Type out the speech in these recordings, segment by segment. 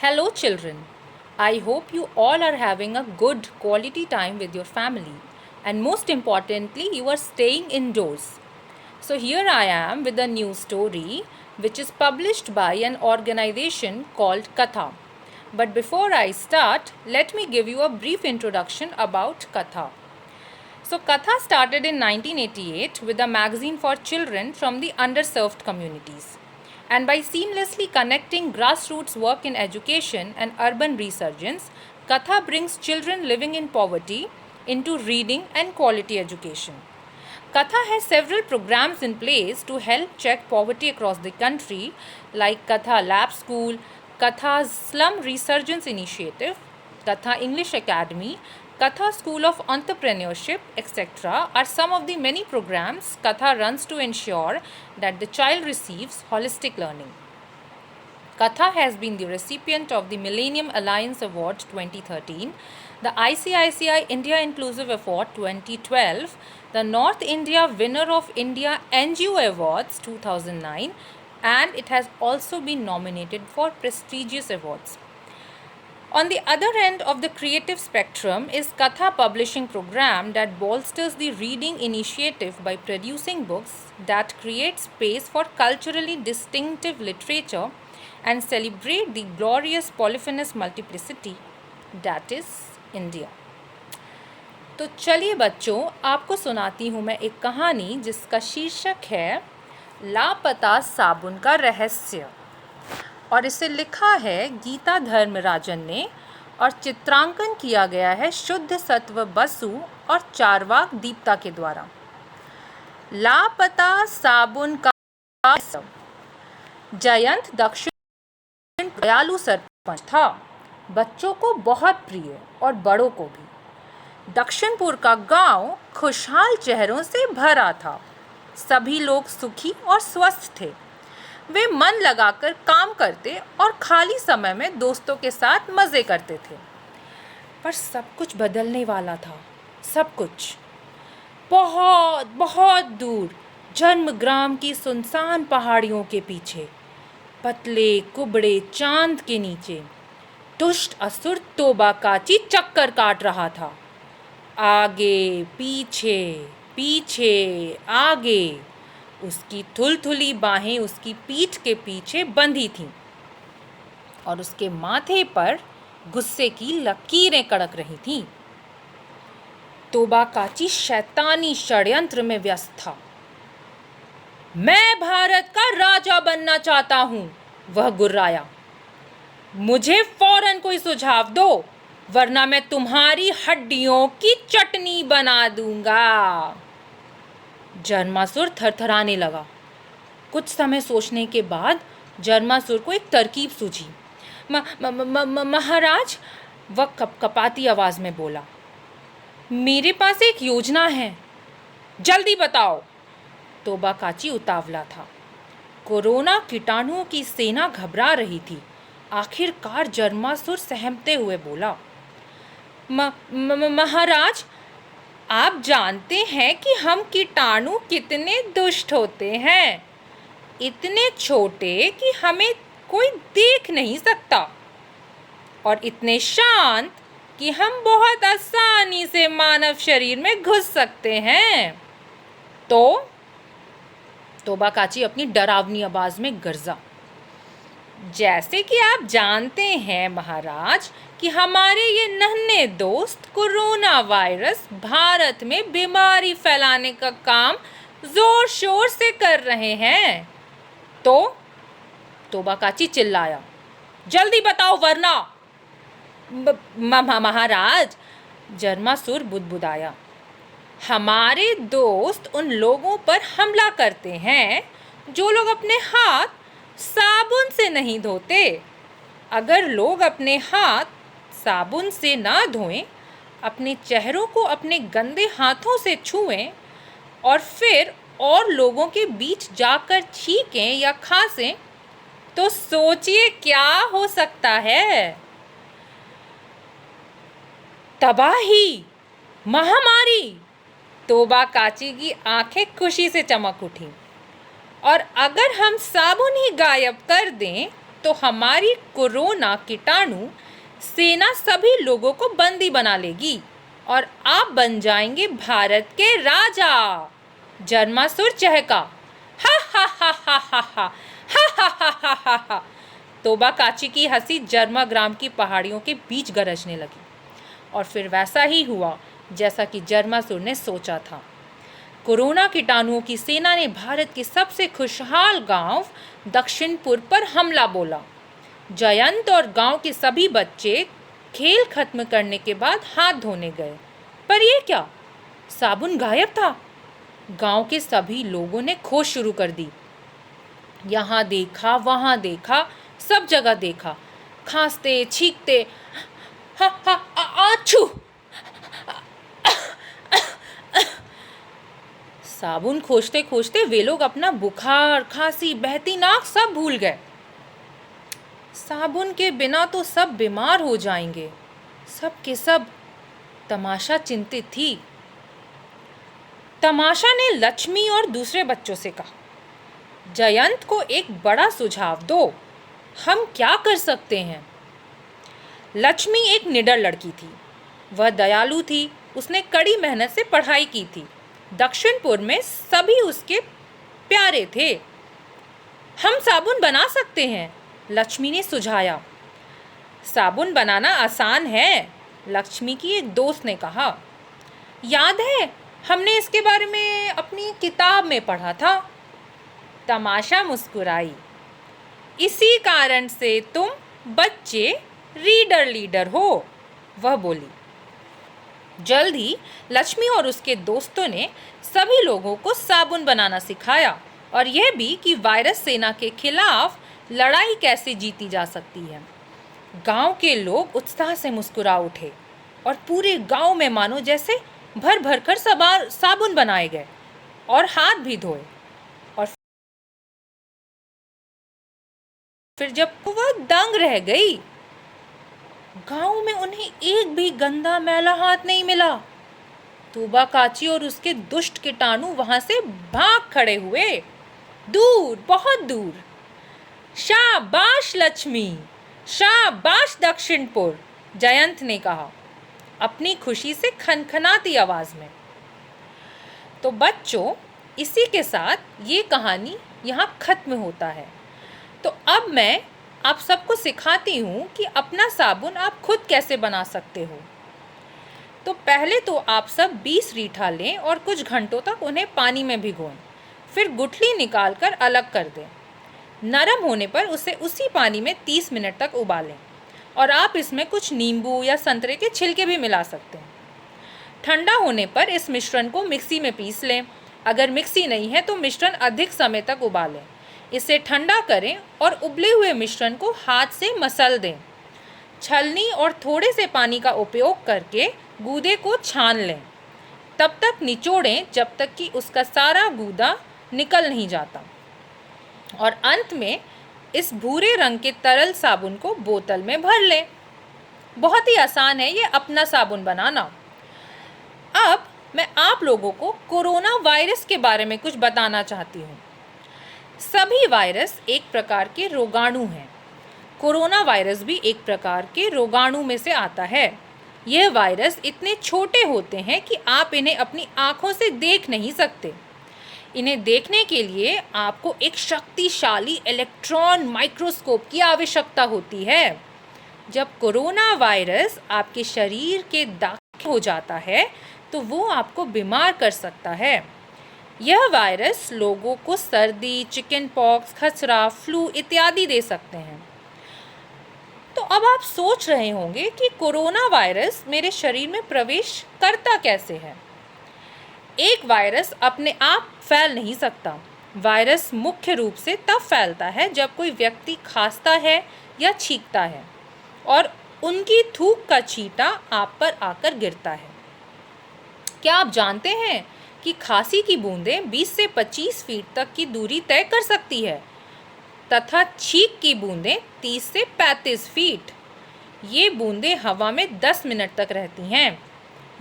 Hello, children. I hope you all are having a good quality time with your family, and most importantly, you are staying indoors. So, here I am with a new story which is published by an organization called Katha. But before I start, let me give you a brief introduction about Katha. So, Katha started in 1988 with a magazine for children from the underserved communities. And by seamlessly connecting grassroots work in education and urban resurgence, Katha brings children living in poverty into reading and quality education. Katha has several programs in place to help check poverty across the country, like Katha Lab School, Katha's Slum Resurgence Initiative, Katha English Academy, Katha School of Entrepreneurship, etc., are some of the many programs Katha runs to ensure that the child receives holistic learning. Katha has been the recipient of the Millennium Alliance Award 2013, the ICICI India Inclusive Award 2012, the North India Winner of India NGO Awards 2009, and it has also been nominated for prestigious awards. On the other end of the creative spectrum is Katha Publishing Program that bolsters the reading initiative by producing books that create space for culturally distinctive literature and celebrate the glorious polyphonous multiplicity that is India. तो चलिए बच्चों, आपको सुनाती हूँ मैं एक कहानी जिसका शीर्षक है लापता साबुन का रहस्य, और इसे लिखा है गीता धर्मराजन ने और चित्रांकन किया गया है शुद्ध सत्व बसु और चारवाक दीप्ता के द्वारा। लापता साबुन का रहस्य। जयंत दक्षिण दयालु सरपंच था, बच्चों को बहुत प्रिय और बड़ों को भी। दक्षिणपुर का गांव खुशहाल चेहरों से भरा था, सभी लोग सुखी और स्वस्थ थे। वे मन लगाकर काम करते और खाली समय में दोस्तों के साथ मज़े करते थे। पर सब कुछ बदलने वाला था, सब कुछ। बहुत बहुत दूर जन्मग्राम की सुनसान पहाड़ियों के पीछे, पतले कुबड़े चांद के नीचे, दुष्ट असुर तोबा काची चक्कर काट रहा था। आगे पीछे पीछे आगे, उसकी थुलथुली बाहें उसकी पीठ के पीछे बंधी थीं और उसके माथे पर गुस्से की लकीरें कड़क रही थीं। तोबा काची शैतानी षड्यंत्र में व्यस्त था। मैं भारत का राजा बनना चाहता हूं, वह गुर्राया। मुझे फौरन कोई सुझाव दो, वरना मैं तुम्हारी हड्डियों की चटनी बना दूंगा। जर्मासुर थरथराने लगा। कुछ समय सोचने के बाद जर्मासुर को एक तरकीब सूझी। महाराज, वह कपकपाती आवाज में बोला, मेरे पास एक योजना है, जल्दी बताओ। तोबा काची उतावला था। कोरोना कीटाणुओं की सेना घबरा रही थी। आखिरकार जर्मासुर सहमते हुए बोला, महाराज, आप जानते हैं कि हम कीटाणु कितने दुष्ट होते हैं, इतने छोटे कि हमें कोई देख नहीं सकता, और इतने शांत कि हम बहुत आसानी से मानव शरीर में घुस सकते हैं। तो तोबा काची अपनी डरावनी आवाज में गरजा, जैसे कि आप जानते हैं महाराज कि हमारे ये नन्हे दोस्त कोरोना वायरस भारत में बीमारी फैलाने का काम जोर शोर से कर रहे हैं। तो तोबा काची चिल्लाया, जल्दी बताओ वरना। महाराज, जर्मासुर बुदबुदाया, हमारे दोस्त उन लोगों पर हमला करते हैं जो लोग अपने हाथ साबुन से नहीं धोते। अगर लोग अपने हाथ साबुन से ना धोएं, अपने चेहरों को अपने गंदे हाथों से छुएं और फिर और लोगों के बीच जाकर छींकें या खांसें, तो सोचिए क्या हो सकता है। तबाही, महामारी। तोबा काची की आंखें खुशी से चमक उठी। और अगर हम साबुन ही गायब कर दें तो हमारी कोरोना कीटाणु सेना सभी लोगों को बंदी बना लेगी और आप बन जाएंगे भारत के राजा। जर्मासुर चहका, हा हा हा हा हा हा हा हा हा हा हा हा। तोबा काची की हंसी जर्माग्राम की पहाड़ियों के बीच गरजने लगी और फिर वैसा ही हुआ जैसा कि जर्मासुर ने सोचा था। कोरोना कीटाणुओं की सेना ने भारत के सबसे खुशहाल गांव दक्षिणपुर पर हमला बोला। जयंत और गांव के सभी बच्चे खेल खत्म करने के बाद हाथ धोने गए, पर ये क्या, साबुन गायब था। गांव के सभी लोगों ने खोज शुरू कर दी। यहाँ देखा वहाँ देखा, सब जगह देखा, खांसते छींकते, हा हा आछू, साबुन खोजते खोजते वे लोग अपना बुखार, खांसी, बहती नाक सब भूल गए। साबुन के बिना तो सब बीमार हो जाएंगे। सब के सब तमाशा चिंतित थी। तमाशा ने लक्ष्मी और दूसरे बच्चों से कहा, जयंत को एक बड़ा सुझाव दो, हम क्या कर सकते हैं। लक्ष्मी एक निडर लड़की थी। वह दयालु थी। उसने कड़ी मेहनत से पढ़ाई की थी। दक्षिणपुर में सभी उसके प्यारे थे। हम साबुन बना सकते हैं, लक्ष्मी ने सुझाया। साबुन बनाना आसान है, लक्ष्मी की एक दोस्त ने कहा। याद है, हमने इसके बारे में अपनी किताब में पढ़ा था। तमाशा मुस्कुराई। इसी कारण से तुम बच्चे रीडर लीडर हो, वह बोली। जल्द ही लक्ष्मी और उसके दोस्तों ने सभी लोगों को साबुन बनाना सिखाया और यह भी कि वायरस सेना के खिलाफ लड़ाई कैसे जीती जा सकती है। गांव के लोग उत्साह से मुस्कुरा उठे और पूरे गांव में मानो जैसे भर भर कर साबुन बनाए गए और हाथ भी धोए। और फिर जब वह दंग रह गई, गांव में उन्हें एक भी गंदा मैला हाथ नहीं मिला। तोबा काची और उसके दुष्ट कीटाणु वहां से भाग खड़े हुए, दूर, बहुत दूर। शाबाश लक्ष्मी, शाबाश दक्षिणपुर, जयंत ने कहा अपनी खुशी से खनखनाती आवाज में। तो बच्चों, इसी के साथ ये कहानी यहाँ खत्म होता है। तो अब मैं आप सबको सिखाती हूँ कि अपना साबुन आप खुद कैसे बना सकते हो। तो पहले तो आप सब 20 रीठा लें और कुछ घंटों तक उन्हें पानी में भिगोएं। फिर गुठली निकालकर अलग कर दें। नरम होने पर उसे उसी पानी में 30 मिनट तक उबालें और आप इसमें कुछ नींबू या संतरे के छिलके भी मिला सकते हैं। ठंडा होने पर इस मिश्रण को मिक्सी में पीस लें। अगर मिक्सी नहीं है तो मिश्रण अधिक समय तक उबालें। इसे ठंडा करें और उबले हुए मिश्रण को हाथ से मसल दें। छलनी और थोड़े से पानी का उपयोग करके गूदे को छान लें। तब तक निचोड़ें जब तक कि उसका सारा गूदा निकल नहीं जाता। और अंत में इस भूरे रंग के तरल साबुन को बोतल में भर लें। बहुत ही आसान है ये अपना साबुन बनाना। अब मैं आप लोगों को कोरोना वायरस के बारे में कुछ बताना चाहती हूँ। सभी वायरस एक प्रकार के रोगाणु हैं। कोरोना वायरस भी एक प्रकार के रोगाणु में से आता है। यह वायरस इतने छोटे होते हैं कि आप इन्हें अपनी आँखों से देख नहीं सकते। इन्हें देखने के लिए आपको एक शक्तिशाली इलेक्ट्रॉन माइक्रोस्कोप की आवश्यकता होती है। जब कोरोना वायरस आपके शरीर के दाखिल हो जाता है तो वो आपको बीमार कर सकता है। यह वायरस लोगों को सर्दी, चिकन पॉक्स, खसरा, फ्लू इत्यादि दे सकते हैं। तो अब आप सोच रहे होंगे कि कोरोना वायरस मेरे शरीर में प्रवेश करता कैसे है। एक वायरस अपने आप फैल नहीं सकता। वायरस मुख्य रूप से तब फैलता है जब कोई व्यक्ति खांसता है या छींकता है और उनकी थूक का छींटा आप पर आकर गिरता है। क्या आप जानते हैं कि खांसी की बूंदें 20 से 25 फीट तक की दूरी तय कर सकती है तथा छींक की बूंदें 30 से 35 फीट। ये बूंदें हवा में 10 मिनट तक रहती हैं।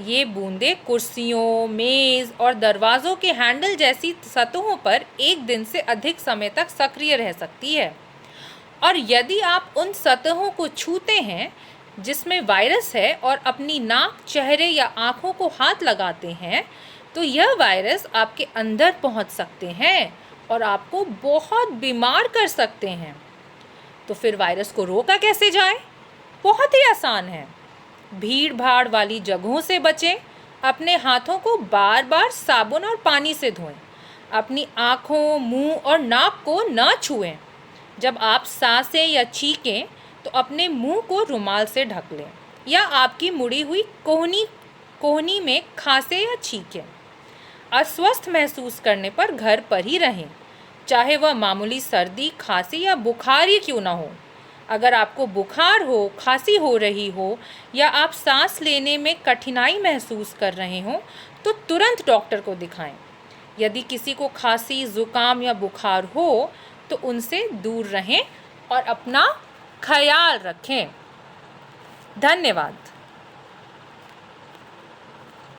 ये बूंदें कुर्सियों, मेज़ और दरवाज़ों के हैंडल जैसी सतहों पर 1 दिन से अधिक समय तक सक्रिय रह सकती है और यदि आप उन सतहों को छूते हैं जिसमें वायरस है और अपनी नाक, चेहरे या आँखों को हाथ लगाते हैं, तो यह वायरस आपके अंदर पहुंच सकते हैं और आपको बहुत बीमार कर सकते हैं। तो फिर वायरस को रोका कैसे जाए? बहुत ही आसान है। भीड़ भाड़ वाली जगहों से बचें, अपने हाथों को बार बार साबुन और पानी से धोएं, अपनी आँखों, मुंह और नाक को न छुएं। जब आप सांसें या छींकें तो अपने मुंह को रुमाल से ढक लें या आपकी मुड़ी हुई कोहनी में खांसें या छींकें। अस्वस्थ महसूस करने पर घर पर ही रहें, चाहे वह मामूली सर्दी, खांसी या बुखार ही क्यों ना हो। अगर आपको बुखार हो, खांसी हो रही हो या आप सांस लेने में कठिनाई महसूस कर रहे हो तो तुरंत डॉक्टर को दिखाएं। यदि किसी को खांसी, जुकाम या बुखार हो तो उनसे दूर रहें और अपना ख्याल रखें। धन्यवाद।